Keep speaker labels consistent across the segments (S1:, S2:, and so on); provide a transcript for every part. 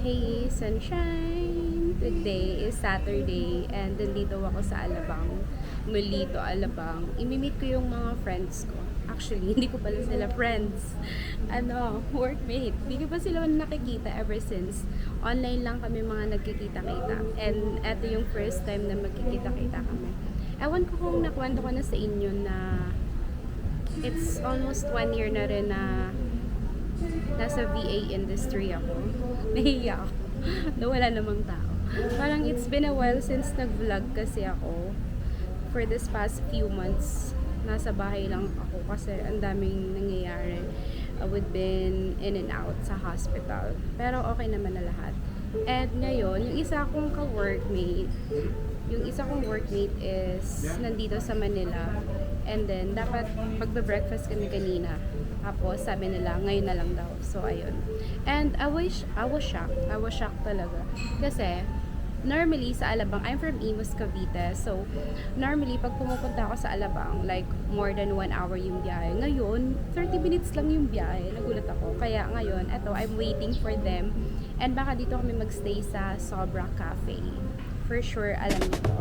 S1: Hey, sunshine! Today is Saturday and nandito ako sa Alabang. Melito, Alabang. Imimit ko yung mga friends ko. Actually, hindi ko pala sila friends. Workmate. Hindi ko pa sila nakikita ever since. Online lang kami mga nagkikita-kita. And eto yung first time na magkikita-kita kami. Ewan ko kung nakwento ko na sa inyo na it's almost 1 year na rin na nasa VA industry ako. Nahiya ako. Nawala namang tao. Parang it's been a while since nag-vlog kasi ako. For this past few months, nasa bahay lang ako kasi ang daming nangyayari. We've been in and out sa hospital. Pero okay naman na lahat. And ngayon, yung isa kong workmate is nandito sa Manila. And then, dapat magbe-breakfast kami kanina. Tapos, sabi nila, ngayon na lang daw. So, ayun. And I was shocked. I was shocked talaga. Kasi, normally sa Alabang, I'm from Imus, Cavite. So, normally, pag pumupunta ako sa Alabang, like, more than 1 hour yung biyahe. Ngayon, 30 minutes lang yung biyahe. Nagulat ako. Kaya ngayon, eto, I'm waiting for them. And baka dito kami magstay sa Sobra Cafe. For sure, alam niyo to.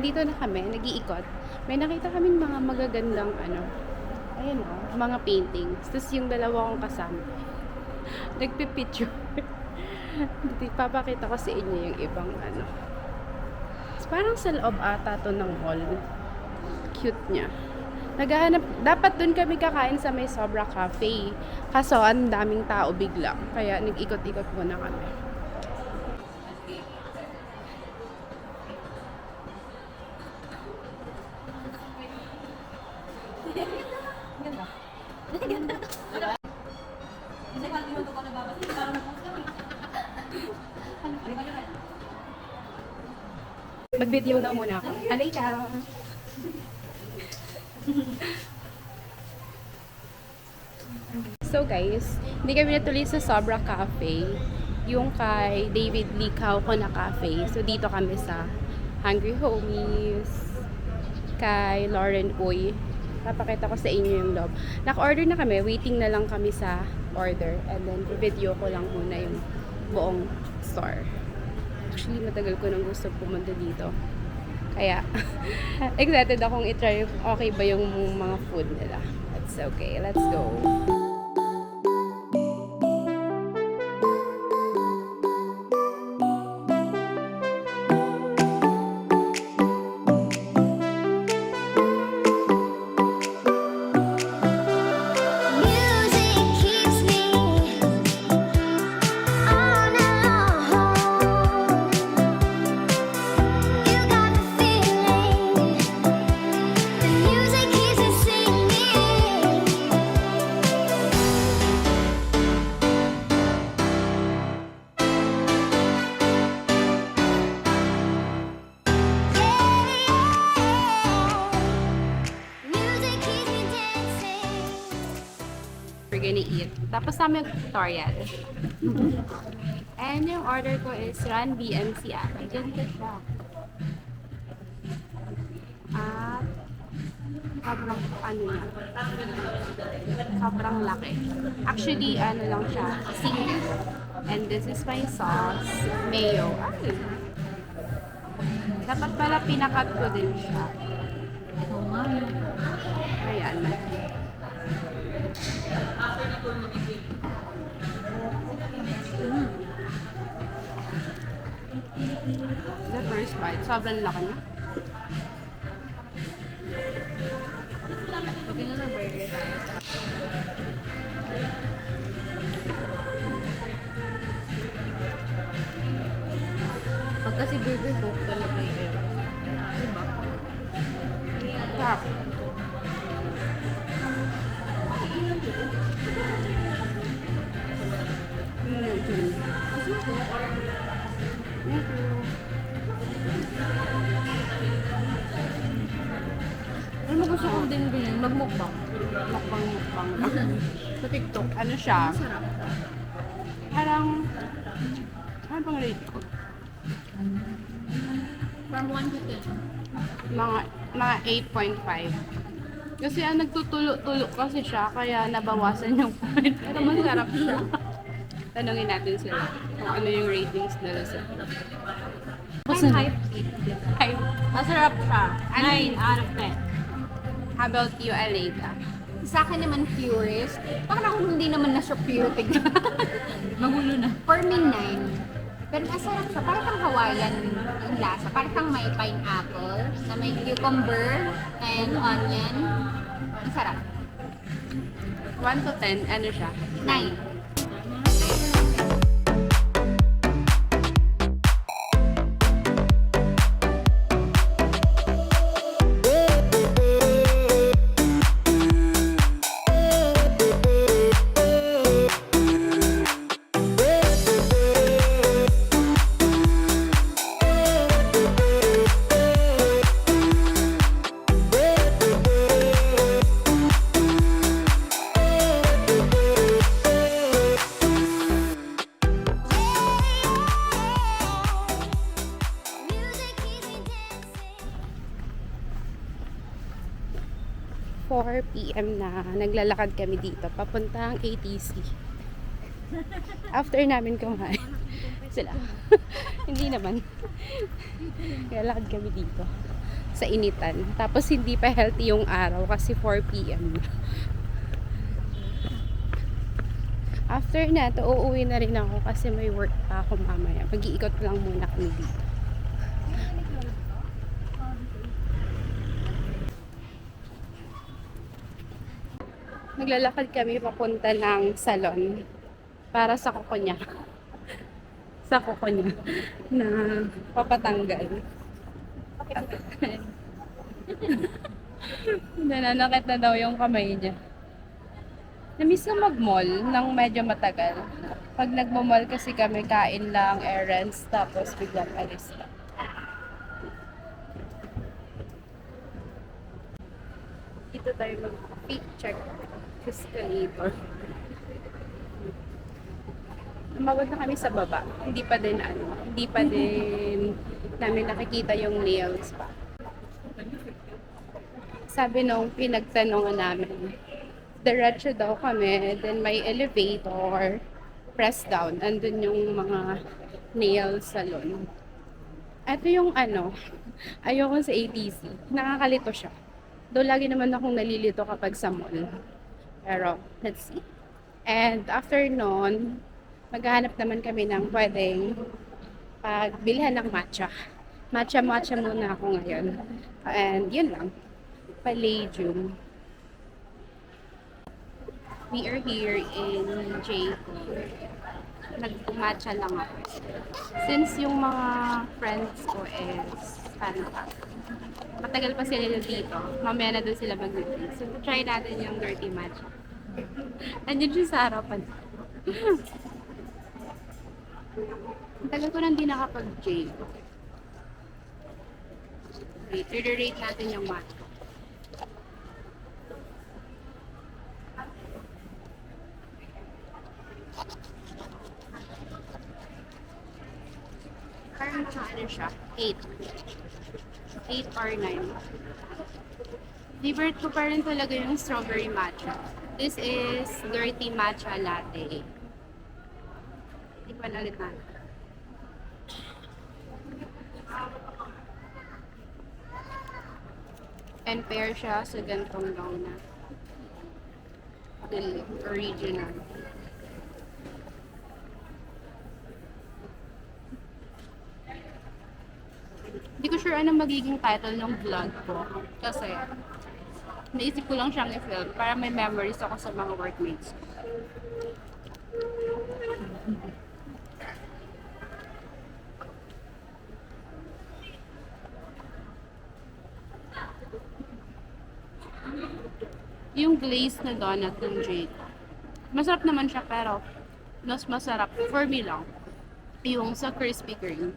S1: Dito na kami, nag-iikot. May nakita kaming mga magagandang ayun mga paintings. Tapos yung dalawa kong kasama, nagpipicture. Papakita ko sa inyo yung ibang Tapos parang sa loob ata to ng mall. Cute niya. Naghahanap, dapat dun kami kakain sa may Sobra Cafe. Kaso ang daming tao bigla. Kaya nag-ikot-ikot muna kami. Mag-video daw muna ako. Alay ka! So guys, hindi kami natuloy sa Sobra Cafe. Yung kay David Licao ko na cafe. So dito kami sa Hungry Homies. Kay Lauren Uy. Papakita ko sa inyo yung loob. Naka-order na kami. Waiting na lang kami sa order. And then video ko lang muna yung buong store. Actually, matagal ko nang gusto pumunta dito. Kaya, excited akong i-try okay ba yung mga food nila. That's okay. Let's go. We're gonna eat. Tapos namin yung tutorial. And yung order ko is Run BMC app. Ganito siya. At sobrang niya. Sobrang laki. Actually, lang siya. Singing. And this is my sauce. Mayo. Ay. Dapat pala pinakat ko din siya. Ayan. The first bite, sobrang laki niya. Okay na lang burger tayo. Pag kasi burger ko, talaga yun. Diba? Sarap. Ano mo gusto kong din bilhin? Magmukbang. Mukbang lang. Sa TikTok, ano siya?
S2: Masarap.
S1: Parang, ano bang rate ko?
S2: From 1 to 10.
S1: Mga 8.5. Kasi nagtutulo-tulo kasi siya, kaya nabawasan yung point. Pero masarap siya. Tanungin natin sila kung ano yung ratings nila sa
S2: Hype.
S1: Hype.
S2: Masarap siya.
S1: Ano
S2: 9
S1: yun?
S2: out of 10.
S1: How about you, Aleda?
S2: Sa akin naman purist. Parang hindi naman na siya pure tignan. Magulo na. For me, 9. Pero masarap siya. Parang kang Hawaiian yung lasa. Parang kang may pineapple, na may cucumber and onion. Masarap.
S1: 1 to 10, ano siya?
S2: 9.
S1: PM na naglalakad kami dito papuntang ATC. After namin kumain sila. Hindi naman. Naglalakad kami dito sa initan. Tapos hindi pa healthy yung araw kasi 4 PM. After na to, uuwi na rin ako kasi may work pa ako mamaya. Mag-iikot lang muna kami dito. Naglalakad kami papunta ng salon para sa kuko niya. Sa kuko niya na papatanggal. Nananakit na daw yung kamay niya. Namiss ko mag-mall ng medyo matagal. Pag nagmo-mall kasi kami, kain lang, errands, tapos biglang alis lang. Dito tayo mag-fit check escalator. Umabot na kami sa baba. Hindi pa din namin nakikita yung nails pa. Sabi nung pinagtanungan namin, diretso daw kami, then may elevator, press down, andun yung mga nail salon. Ito yung ayoko sa ATC. Nakakalito siya. Though lagi naman akong nalilito kapag sa mall. Pero, let's see. And after nun, maghahanap naman kami ng pwedeng pagbilhan ng matcha. Matcha muna ako ngayon. And yun lang. Palladium. We are here in Jayco. Nag-matcha lang ako. Since yung mga friends ko is matagal pa sila dito, mamaya na doon sila mag-review. So, try natin yung dirty matcha. Andiyan siya sa harapan. Ang tagal ko nang di nakapag-J. Okay, rate natin yung matcha. Parang siya, 8. 8 or 9. Favorite ko pa rin talaga yung strawberry matcha. This is dirty matcha latte. Tikman ulit natin. And pair siya sa gantong long na. The original. Hindi ko sure anong magiging title ng vlog ko. Kasi, naisip ko lang siyang i-film para may memories ako sa mga workmates ko. Yung glaze na donut ng Jake. Masarap naman siya, pero mas masarap for me lang yung sa Krispy Kreme.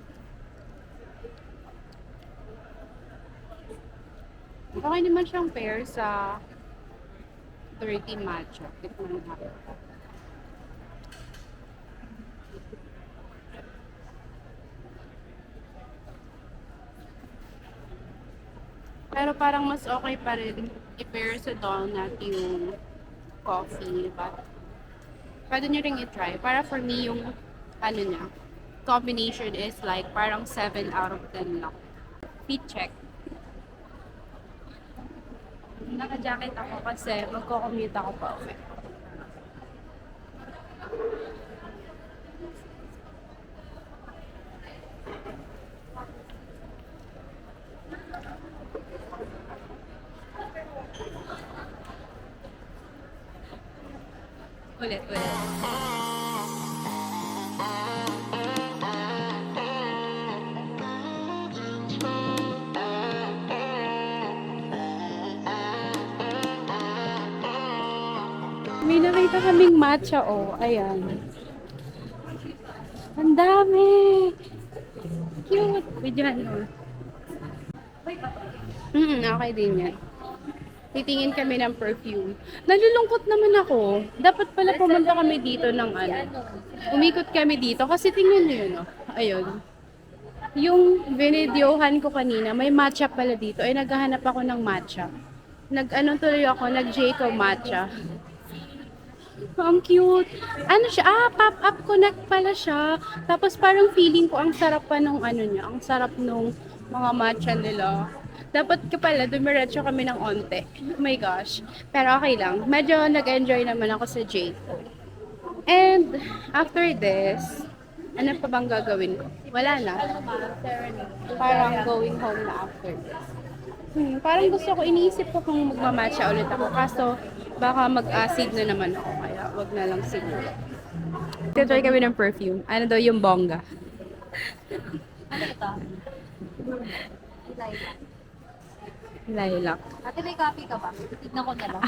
S1: Okay naman siyang pair sa dirty matcha. Tikman natin. Pero parang mas okay pa rin i-pair sa donut yung coffee. But pwede nyo rin i-try. Para for me, yung ano niya, combination is like parang 7 out of 10 lang. Fit check. Naka-jacket ako kasi magko-commute ako pa uwi. Ulit. May nakita kaming matcha, oh. Ayan. Ang dami! Cute! Bidyan, oh. Okay din yan. Titingin kami ng perfume. Nalulungkot naman ako. Dapat pala pumunta kami dito ng ano. Umikot kami dito kasi tingnan nyo yun, oh. Ayun. Yung binidyohan ko kanina, may matcha pala dito. Ay, naghahanap ako ng matcha. Tuloy ako, nag-Jayco matcha. Ang cute. Ano siya? Pop-up connect pala siya. Tapos parang feeling ko ang sarap pa nung ano niya. Ang sarap nung mga matcha nila. Dapat ka pala, dumiretso kami ng onte. Oh my gosh. Pero okay lang. Medyo nag-enjoy naman ako sa Jayco. And after this, ano pa bang gagawin ko? Wala na. Parang going home na after this. Parang gusto ko, iniisip ko kung magmamatcha ulit ako. Kaso, baka mag-acid na naman ako. Kaya, wag na lang siguro. Titry kami ng perfume. Ano daw yung bongga?
S2: Ano ito?
S1: Lilac.
S2: Ate, may copy ka ba? Tignan ko na lang.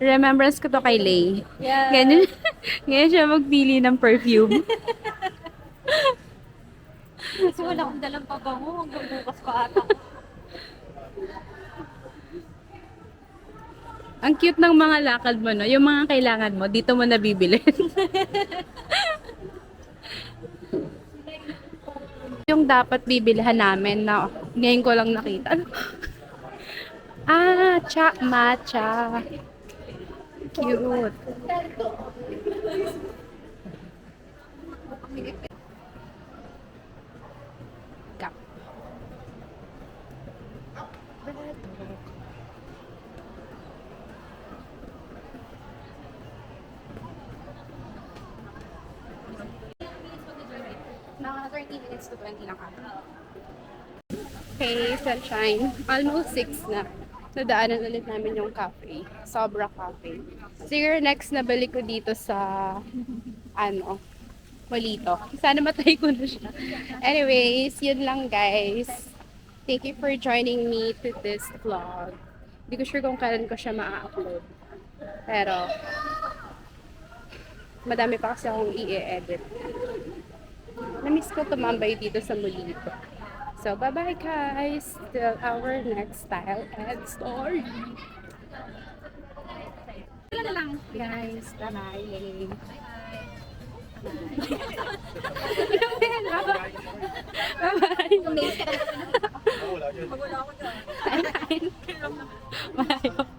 S1: Remembrance ko to kay Lay.
S2: Yeah.
S1: Ganyan siya magpili ng perfume.
S2: Kasi wala akong dalang pabango. Hanggang bukas pa ata.
S1: Ang cute ng mga lakad mo, no? Yung mga kailangan mo, dito mo nabibili. Yung dapat bibilhan namin na ngayon ko lang nakita. Matcha. Cute. Cup. Mga 30 minutes to 20 lang kami. Okay, sunshine. Almost 6 na. So, daanan ulit namin yung cafe. Sobra Cafe. Siguro next na balik ko dito sa Molito. Sana matry ko na siya. Anyways, yun lang guys. Thank you for joining me to this vlog. Hindi ko sure kung kailan ko siya ma-upload. Pero, madami pa kasi akong i-edit. Na-miss ko tumambay dito sa Molito. So, bye-bye guys! Till our next style and story! Wala na lang, guys. Bye-bye! Bye-bye! Bye-bye!